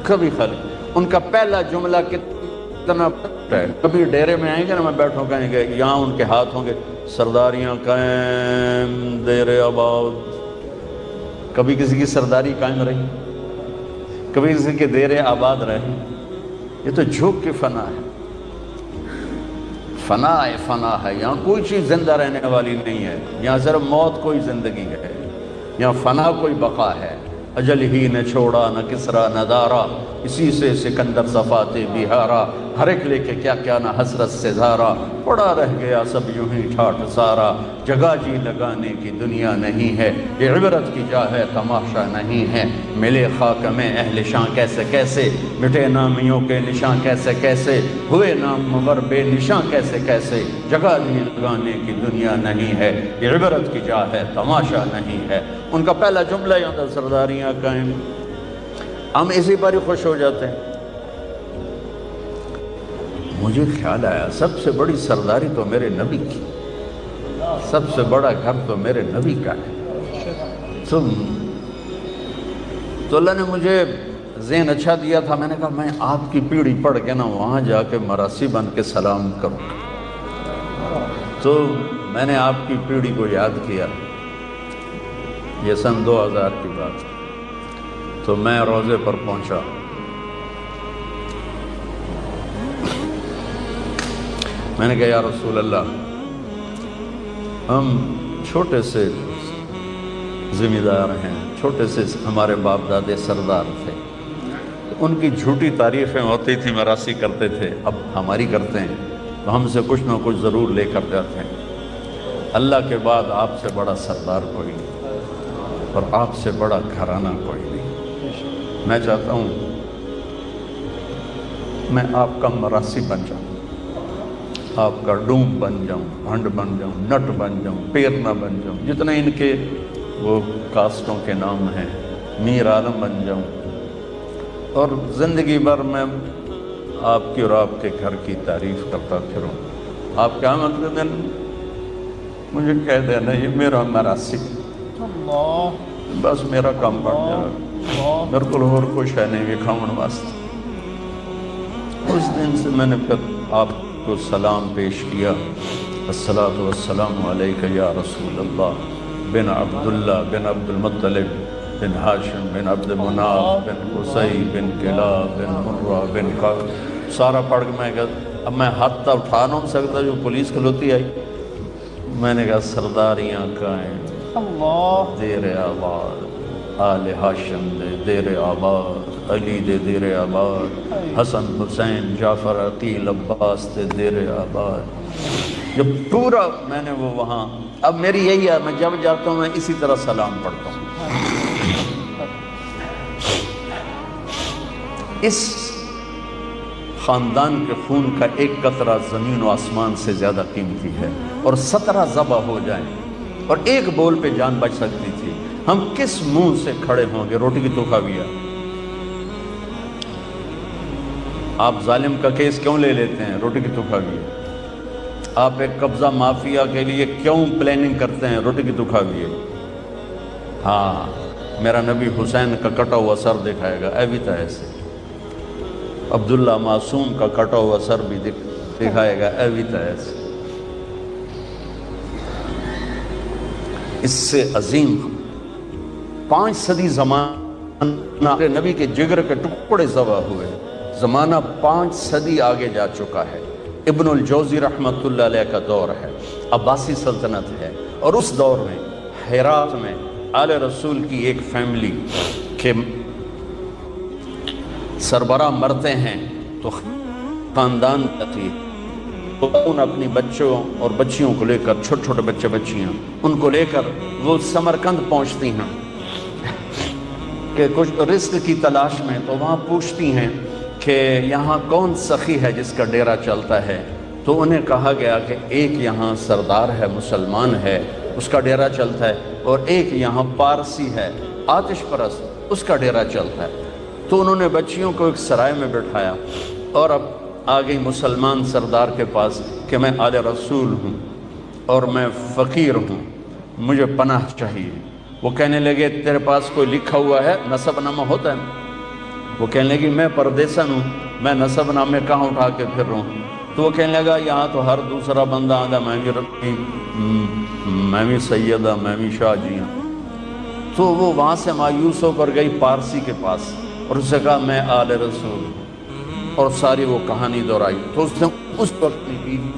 کبھی خالی۔ ان کا پہلا جملہ کتنا ہے، کبھی ڈیرے میں آئیں گے نا، میں بیٹھوں کہیں گے، یہاں ان کے ہاتھ ہوں گے سرداریاں قائم دیر آباد۔ کبھی کسی کی سرداری قائم رہی، کبھی کسی کے دیر آباد رہی۔ یہ تو جھوک کی فنا ہے، فنا ہے۔ یہاں کوئی چیز زندہ رہنے والی نہیں ہے، یہاں صرف موت کوئی زندگی ہے، یہاں فنا کوئی بقا ہے۔ اجل ہی نہ چھوڑا نہ کسرا نہ دارا، اسی سے سکندر صفات بہارا، ہر ایک لے کے کیا کیا نہ حسرت سے دھارا، پڑا رہ گیا سب یوں ہی ٹھاٹھ سارا، جگہ جی لگانے کی دنیا نہیں ہے، یہ عبرت کی جا ہے تماشا نہیں ہے، ملے خاک میں اہل شاں کیسے کیسے، مٹے نامیوں کے نشاں کیسے کیسے، ہوئے نام مور بے نشاں کیسے کیسے، جگہ جی لگانے کی دنیا نہیں ہے، یہ عبرت کی جا ہے تماشا نہیں ہے۔ ان کا پہلا جملہ یہ ہوتا ہے سرداریاں قائم۔ ہم اسی پر ہی خوش ہو جاتے ہیں۔ مجھے خیال آیا سب سے بڑی سرداری تو میرے نبی کی، سب سے بڑا گھر تو میرے نبی کا ہے۔ تو اللہ نے مجھے ذہن اچھا دیا تھا، میں نے کہا میں آپ کی پیڑھی پڑھ کے نا وہاں جا کے مراسی بن کے سلام کروں۔ تو میں نے آپ کی پیڑھی کو یاد کیا، یہ سن 2000 کی بات۔ تو میں روضے پر پہنچا، میں نے کہا یا رسول اللہ، ہم چھوٹے سے ذمہ دار ہیں، چھوٹے سے ہمارے باپ دادے سردار تھے، ان کی جھوٹی تعریفیں ہوتی تھی، مراسی کرتے تھے، اب ہماری کرتے ہیں تو ہم سے کچھ نہ کچھ ضرور لے کر جاتے ہیں۔ اللہ کے بعد آپ سے بڑا سردار کوئی نہیں، اور آپ سے بڑا گھرانہ کوئی نہیں۔ میں چاہتا ہوں میں آپ کا مراسی بن جاؤں، آپ کا ڈوم بن جاؤں، بھنڈ بن جاؤں، نٹ بن جاؤں، پیرنا بن جاؤں، جتنے ان کے وہ کاسٹوں کے نام ہیں، میر عالم بن جاؤں، اور زندگی بھر میں آپ کی اور آپ کے گھر کی تعریف کرتا پھروں۔ آپ قیامت کے دن مجھے کہہ دینا یہ میرا مراسی، بس میرا کام بڑھ جائے، میرے کو اور کچھ ہے نہیں یہ کھاؤن واسطے۔ اس دن سے میں نے پھر آپ کو سلام پیش کیا، الصلاۃ والسلام علیک یا رسول اللہ، بن عبداللہ بن عبد المطلب بن ہاشم بن عبد مناف بن قصی بن کلاب بن مرہ بن قعب، سارا پڑھ کے میں کہا اب میں ہاتھ تھا اٹھا نہیں سکتا، جو پولیس کھلوتی آئی، میں نے کہا سرداریاں قائم دیر آباد، آل ہاشم دے دیر آباد، علی دے دیر آباد، حسن حسین جعفر عقیل عباس دے دیر آباد۔ جب پورا میں نے وہ وہاں، اب میری یہی ہے، میں جب جاتا ہوں میں اسی طرح سلام پڑھتا ہوں۔ اس خاندان کے خون کا ایک قطرہ زمین و آسمان سے زیادہ قیمتی ہے، اور 17 ذبح ہو جائیں اور ایک بول پہ جان بچ سکتی تھی، ہم کس منہ سے کھڑے ہوں گے؟ روٹی کی تو کھاویا۔ آپ ظالم کا کیس کیوں لے لیتے ہیں؟ روٹی کی تو کھاویا۔ آپ ایک قبضہ مافیا کے لیے کیوں پلاننگ کرتے ہیں؟ روٹی کی تو کھاویا۔ ہاں میرا نبی حسین کا کٹا ہوا سر دکھائے گا، اے بھی تھا ایسے، عبداللہ معصوم کا کٹا ہوا سر بھی دکھائے گا، اے بھی تھا ایسے۔ اس سے عظیم 5 صدی زمانہ نبی کے جگر کے ٹکڑے ذبح ہوئے، زمانہ 5 صدی آگے جا چکا ہے۔ ابن الجوزی رحمۃ اللہ علیہ کا دور ہے، عباسی سلطنت ہے، اور اس دور میں ہرات میں آل رسول کی ایک فیملی کے سربراہ مرتے ہیں تو خاندان تھی، ان اپنی بچوں اور بچیوں کو لے کر، چھوٹے چھوٹے بچے بچیاں ان کو لے کر وہ سمرقند پہنچتی ہیں کہ کچھ رزق کی تلاش میں، تو وہاں پوچھتی ہیں کہ یہاں کون سخی ہے جس کا ڈیرہ چلتا ہے، تو انہیں کہا گیا کہ ایک یہاں سردار ہے، مسلمان ہے، اس کا ڈیرہ چلتا ہے، اور ایک یہاں پارسی ہے، آتش پرست، اس کا ڈیرہ چلتا ہے۔ تو انہوں نے بچیوں کو ایک سرائے میں بٹھایا اور اب آ گئی مسلمان سردار کے پاس کہ میں آل رسول ہوں اور میں فقیر ہوں، مجھے پناہ چاہیے۔ وہ کہنے لگے تیرے پاس کوئی لکھا ہوا ہے، نسب نامہ ہوتا ہے؟ وہ کہنے لگی میں پردیسن ہوں، میں نسب نامے کہاں اٹھا کے پھر رہا ہوں؟ تو وہ کہنے لگا یہاں تو ہر دوسرا بندہ آدھا میں بھی سیدہ، میں بھی شاہ جی ہوں۔ تو وہ وہاں سے مایوس ہو کر گئی پارسی کے پاس اور اس سے کہا میں آل رسول ہوں، اور ساری وہ کہانی دہرائی۔ تو اس نے اس وقت اپنی بیوی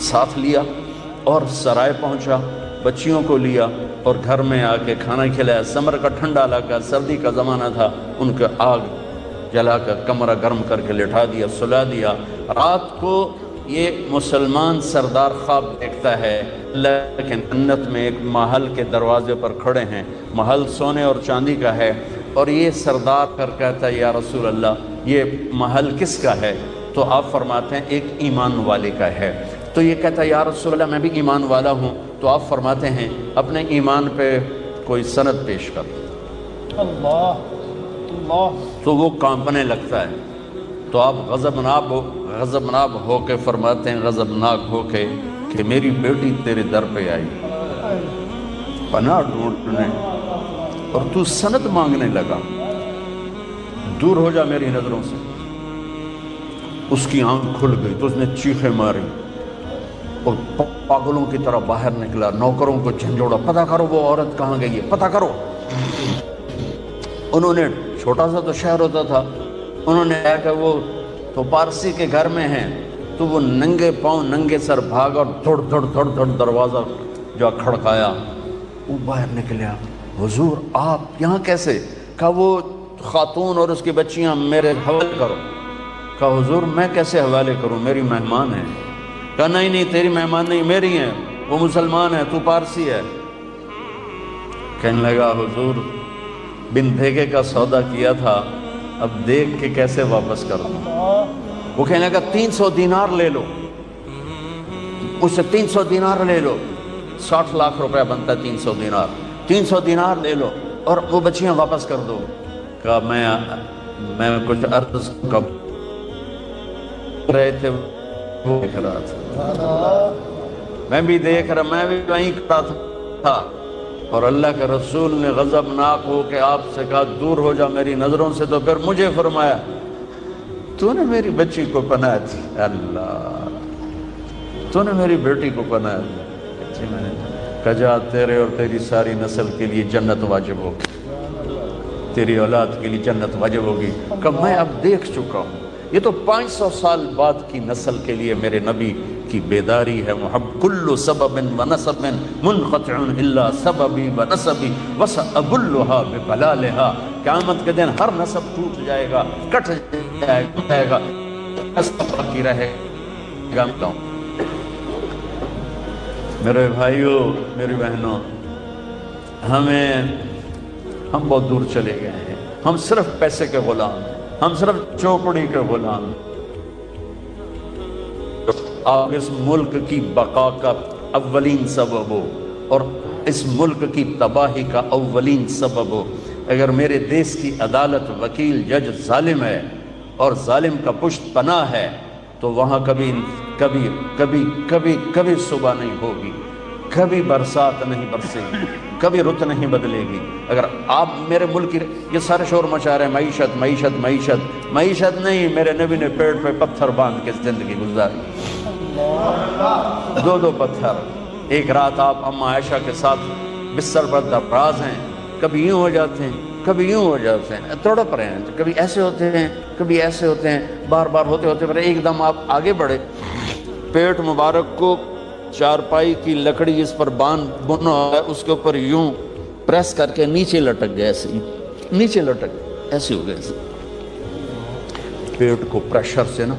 ساتھ لیا اور سرائے پہنچا، بچیوں کو لیا اور گھر میں آ کے کھانا کھلایا۔ سمر کا ٹھنڈا علاقہ، سردی کا زمانہ تھا، ان کے آگ جلا کر کمرہ گرم کر کے لٹا دیا، سلا دیا۔ رات کو یہ مسلمان سردار خواب دیکھتا ہے، لیکن جنت میں ایک محل کے دروازے پر کھڑے ہیں، محل سونے اور چاندی کا ہے، اور یہ سردار کر کہتا ہے یا رسول اللہ یہ محل کس کا ہے؟ تو آپ فرماتے ہیں ایک ایمان والے کا ہے۔ تو یہ کہتا ہے یا رسول اللہ میں بھی ایمان والا ہوں۔ تو آپ فرماتے ہیں اپنے ایمان پہ کوئی سند پیش کر۔ اللہ اللہ، تو وہ کانپنے لگتا ہے۔ تو آپ غضبناک ہو کے فرماتے ہیں، غضبناک ہو کے کہ میری بیٹی تیرے در پہ آئی پناہ ڈھونڈنے اور تو سند مانگنے لگا، دور ہو جا میری نظروں سے۔ اس کی آنکھ کھل گئی تو اس نے چیخیں ماری اور پاگلوں کی طرح باہر نکلا، نوکروں کو جھنجھوڑا، پتہ کرو وہ عورت کہاں گئی ہے، پتہ کرو۔ انہوں نے، چھوٹا سا تو شہر ہوتا تھا، انہوں نے کہا کہ وہ تو پارسی کے گھر میں ہیں۔ تو وہ ننگے پاؤں ننگے سر بھاگا اور دھڑ دھڑ دروازہ جا کھڑکایا۔ وہ باہر نکلیا، حضور آپ یہاں کیسے؟ کہا وہ خاتون اور اس کی بچیاں میرے حوالے کرو۔ کہا حضور میں کیسے حوالے کروں، میری مہمان ہیں۔ کہا نہیں تیری مہمان نہیں، میری ہیں، وہ مسلمان ہے، تو پارسی ہے۔ کہنے لگا حضور بن بھیگے کا سودا کیا تھا، اب دیکھ کے کیسے واپس کر دوں؟ وہ کہنے لگا 300 دینار لے لو، اس سے 300 دینار لے لو، 60 لاکھ روپے بنتا ہے 300 دینار، 300 دینار لے لو اور وہ بچیاں واپس کر دو۔ کہا میں کچھ عرض کب رہے تھے وہ دیکھ رہا تھا، میں بھی دیکھ رہا، میں بھی وہیں کھڑا تھا، اور اللہ کے رسول نے غضبناک ہو کے آپ سے کہا دور ہو جا میری نظروں سے۔ تو پھر مجھے فرمایا تو نے میری بچی کو پناہ دی، اللہ تو نے میری بیٹی کو پناہ دی۔ میں نے کہا جا تیرے اور تیری ساری نسل کے لیے جنت واجب ہوگی، تیری اولاد کے لیے جنت واجب ہوگی۔ کہ میں اب دیکھ چکا ہوں، یہ تو 500 سال بعد کی نسل کے لیے میرے نبی کی بیداری ہے۔ کل سبب و نسب منقطع الا سببی و نسبی وسأبلھا ببلالھا۔ قیامت کے دن ہر نسب ٹوٹ جائے گا، کٹ جائے گا، نسب باقی رہے گا۔ میرے بھائیوں، میری بہنوں، ہم بہت دور چلے گئے ہیں، ہم صرف پیسے کے غلام ہیں، ہم صرف چوپڑی کے غلام ہیں۔ آپ اس ملک کی بقا کا اولین سبب ہو اور اس ملک کی تباہی کا اولین سبب ہو۔ اگر میرے دیس کی عدالت، وکیل، جج ظالم ہے اور ظالم کا پشت پناہ ہے تو وہاں کبھی صبح نہیں ہوگی، کبھی برسات نہیں برسے گی۔ کبھی رت نہیں بدلے گی۔ اگر آپ میرے ملک کی یہ سارے شور مچا رہے ہیں معیشت معیشت معیشت، معیشت نہیں، میرے نبی نے پیٹ پہ پتھر باندھ کے زندگی گزاری، دو پتھر۔ ایک رات آپ اما عائشہ کے ساتھ بستر پر دراز ہیں، کبھی یوں ہو جاتے ہیں کبھی یوں ہو جاتے ہیں، تڑپ رہے ہیں، کبھی ایسے ہوتے ہیں کبھی ایسے ہوتے ہیں، بار بار ہوتے ہوتے پھر ایک دم آپ آگے بڑھے، پیٹ مبارک کو چارپائی کی لکڑی جس پر باندھ بنا ہے اس کے اوپر یوں پریس کر کے نیچے لٹک گئے، ایسے نیچے لٹک ایسے ہو گئے، ایسے پیٹ کو پریشر سے نا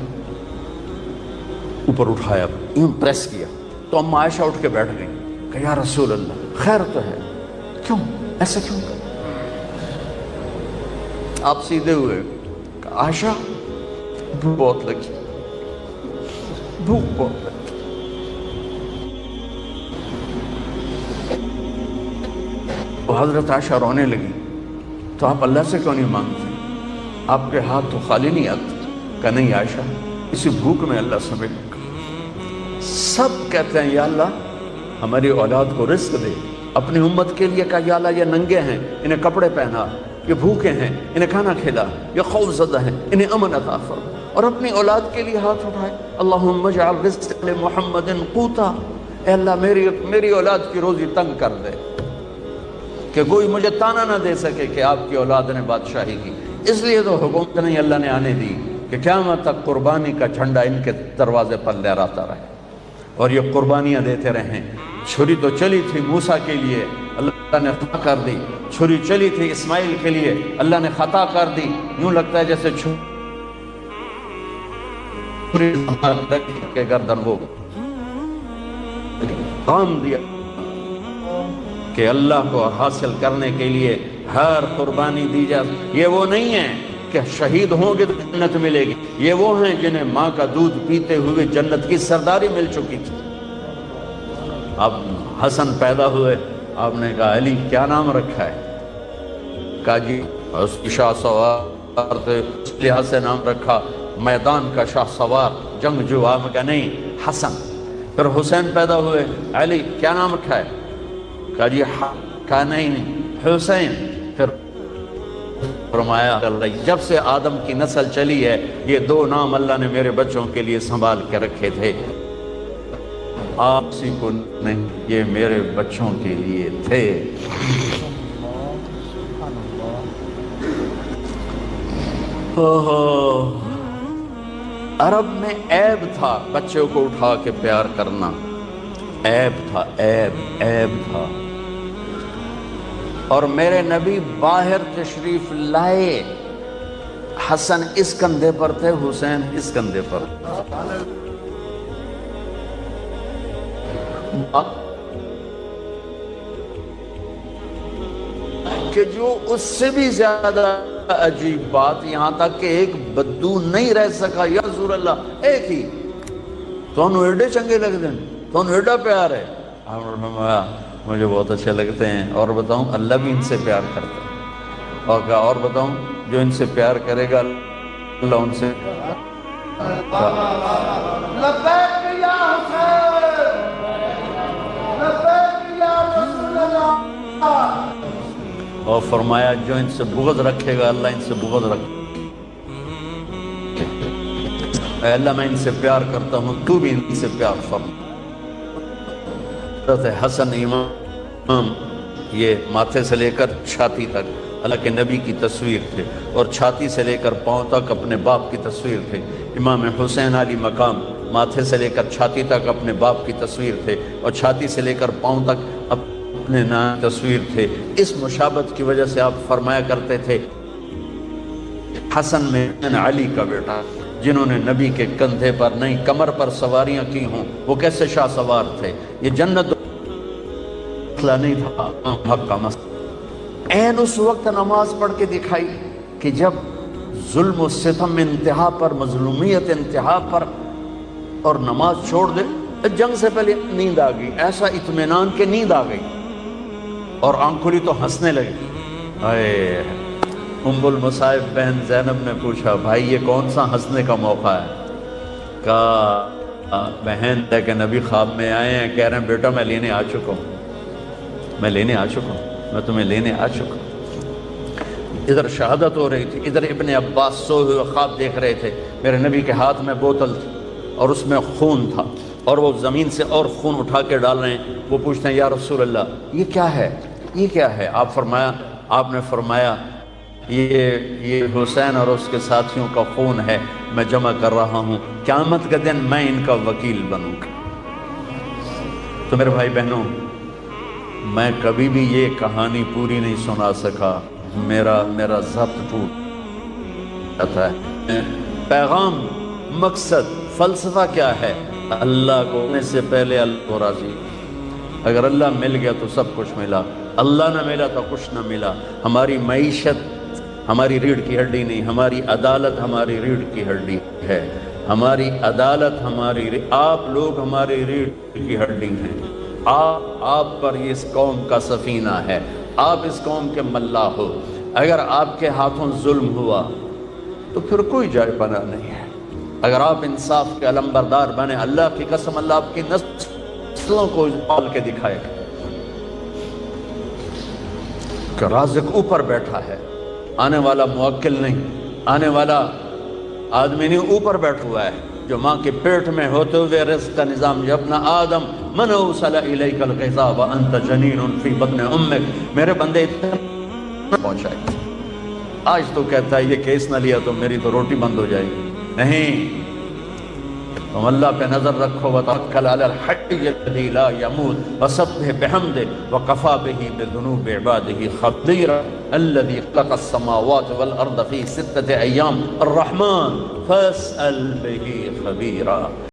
اوپر اٹھایا، یوں پریس کیا تو اما عائشہ اٹھ کے بیٹھ گئی کہ یا رسول اللہ خیر تو ہے، کیوں ایسا کیوں؟ آپ سیدھے ہوئے کہ عائشہ بھوک بہت لگی، بھوک بہت لگی۔ حضرت عائشہ رونے لگی تو آپ اللہ سے کیوں نہیں مانگتے؟ آپ کے ہاتھ تو خالی نہیں آتے؟ کہ نہیں عائشہ، اسی بھوک میں اللہ سے ملے گا۔ سب کہتے ہیں یا اللہ ہماری اولاد کو رزق دے، اپنی امت کے لیے کہا یا اللہ یہ ننگے ہیں انہیں کپڑے پہنا، یہ بھوکے ہیں انہیں کھانا کھلا، یہ خوف زدہ ہیں انہیں امن عطا فرما، اور اپنی اولاد کے لیے ہاتھ اٹھائے اللہم اجعل رزق محمد قوتا، اے اللہ میری اولاد کی روزی تنگ کر دے کہ کوئی مجھے تانا نہ دے سکے کہ آپ کی اولاد نے بادشاہی کی۔ اس لیے تو حکومت نہیں اللہ نے آنے دی کہ قیامت تک قربانی کا جھنڈا ان کے دروازے پر لہراتا رہے اور یہ قربانیاں دیتے رہیں۔ چھری تو چلی تھی موسیٰ کے لیے، اللہ نے خطا کر دی، چھری چلی تھی اسماعیل کے لیے، اللہ نے خطا کر دی، یوں لگتا ہے جیسے چھری کے گردن وہ کام دیا کہ اللہ کو حاصل کرنے کے لیے ہر قربانی دی جائے۔ یہ وہ نہیں ہے کہ شہید ہوں گے تو جنت ملے گی، یہ وہ ہیں جنہیں ماں کا دودھ پیتے ہوئے جنت کی سرداری مل چکی تھی۔ اب حسن پیدا ہوئے، آپ نے کہا علی کیا نام رکھا ہے؟ کہا جی اس کی شاہ سوار تھے اس لحاظ سے نام رکھا، میدان کا شاہ سوار جنگجو۔ آپ نے کہا نہیں حسن۔ پھر حسین پیدا ہوئے، علی کیا نام رکھا ہے؟ کہا جی کہا نہیں حسین۔ پھر فرمایا جب سے آدم کی نسل چلی ہے یہ دو نام اللہ نے میرے بچوں کے لیے سنبھال کے رکھے تھے، آپ سی کو نہیں، یہ میرے بچوں کے لیے تھے۔ عرب میں عیب تھا بچوں کو اٹھا کے پیار کرنا، عیب تھا، عیب تھا۔ اور میرے نبی باہر تشریف لائے، حسن اس کندھے پر تھے، حسین اس کندھے پر، کہ جو اس سے بھی زیادہ عجیب بات یہاں تک کہ ایک بدو نہیں رہ سکا، یا رسول اللہ ایک ہی تو انہوں ایڈے چنگے لگتے ہیں، تو انہوں ایڈا پیار ہے۔ مجھے بہت اچھے لگتے ہیں، اور بتاؤں اللہ بھی ان سے پیار کرتا ہے، اور کہا اور بتاؤں جو ان سے پیار کرے گا اللہ ان سے لبیک یا حسین، لبیک یا رسول اللہ، اور فرمایا جو ان سے بغض رکھے گا اللہ ان سے بغض رکھے اے اللہ میں ان سے پیار کرتا ہوں تو بھی ان سے پیار فرما۔ حضرت حسن امام یہ ماتھے سے لے کر چھاتی تک اللہ کے نبی کی تصویر تھے، اور چھاتی سے لے کر پاؤں تک اپنے باپ کی تصویر تھے۔ امام حسین علی مقام ماتھے سے لے کر چھاتی تک اپنے باپ کی تصویر تھے، اور چھاتی سے لے کر پاؤں تک اپنے نام کی تصویر تھے۔ اس مشابہت کی وجہ سے آپ فرمایا کرتے تھے حسن میں علی کا بیٹا، جنہوں نے نبی کے کندھے پر نہیں کمر پر سواریاں کی ہوں، وہ کیسے شاہ سوار تھے۔ یہ جنت مسئلہ نہیں تھا، حق کا مسئلہ۔ عین اس وقت نماز پڑھ کے دکھائی کہ جب ظلم و ستم انتہا پر، مظلومیت انتہا پر، اور نماز چھوڑ دے، جنگ سے پہلے نیند آ گئی، ایسا اطمینان کہ نیند آ گئی، اور آنکھ کھلی تو ہنسنے لگی۔ اے ام المصائب بہن زینب نے پوچھا بھائی یہ کون سا ہنسنے کا موقع ہے؟ کہا بہن کہ نبی خواب میں آئے ہیں، کہہ رہے ہیں بیٹا میں لینے آ چکا ہوں۔ میں لینے آ چکا ہوں، میں تمہیں لینے آ چکا ہوں۔ ادھر شہادت ہو رہی تھی، ادھر ابن عباس سوئے ہوئے خواب دیکھ رہے تھے، میرے نبی کے ہاتھ میں بوتل تھی اور اس میں خون تھا، اور وہ زمین سے اور خون اٹھا کے ڈال رہے ہیں۔ وہ پوچھتے ہیں یا رسول اللہ یہ کیا ہے، یہ کیا ہے؟ آپ نے فرمایا یہ حسین اور اس کے ساتھیوں کا خون ہے، میں جمع کر رہا ہوں، قیامت کے دن میں ان کا وکیل بنوں گا۔ تو میرے بھائی بہنوں، میں کبھی بھی یہ کہانی پوری نہیں سنا سکا، میرا ضبط ٹوٹ جاتا ہے۔ پیغام، مقصد، فلسفہ کیا ہے؟ اللہ کو ہونے سے پہلے اللہ کو راضی۔ اگر اللہ مل گیا تو سب کچھ ملا، اللہ نہ ملا تو کچھ نہ ملا۔ ہماری معیشت ہماری ریڑھ کی ہڈی نہیں، ہماری عدالت ہماری ریڑھ کی ہڈی ہے، ہماری عدالت آپ لوگ ہماری ریڑھ کی ہڈی ہیں۔ آپ پر اس قوم کا سفینہ ہے، آپ اس قوم کے ملا ہو۔ اگر آپ کے ہاتھوں ظلم ہوا تو پھر کوئی جائے پناہ نہیں ہے۔ اگر آپ انصاف کے علمبردار بنے، اللہ کی قسم اللہ آپ کی نسلوں کو پال کے دکھائے گا کہ رازق اوپر بیٹھا ہے، آنے والا موکل نہیں، آنے والا آدمی نہیں، اوپر بیٹھا ہوا ہے، جو ماں کے پیٹ میں ہوتے ہوئے رزق کا نظام۔ یا ابن آدم من اوصل الیک الغذاء وانت جنین فی بطن امک، میرے بندے اتنا پہنچائے۔ آج تو کہتا ہے یہ کیس نہ لیا تو میری تو روٹی بند ہو جائے گی۔ نہیں، تم اللہ پہ نظر رکھو، وتوکل علی الحی الذی لا یموت وسبح بحمدہ وکفی بہ بذنوب عبادہ خبیرا الذی خلق السماوات والارض فی ستۃ ایام الرحمن فاسأل بہ خبیرا۔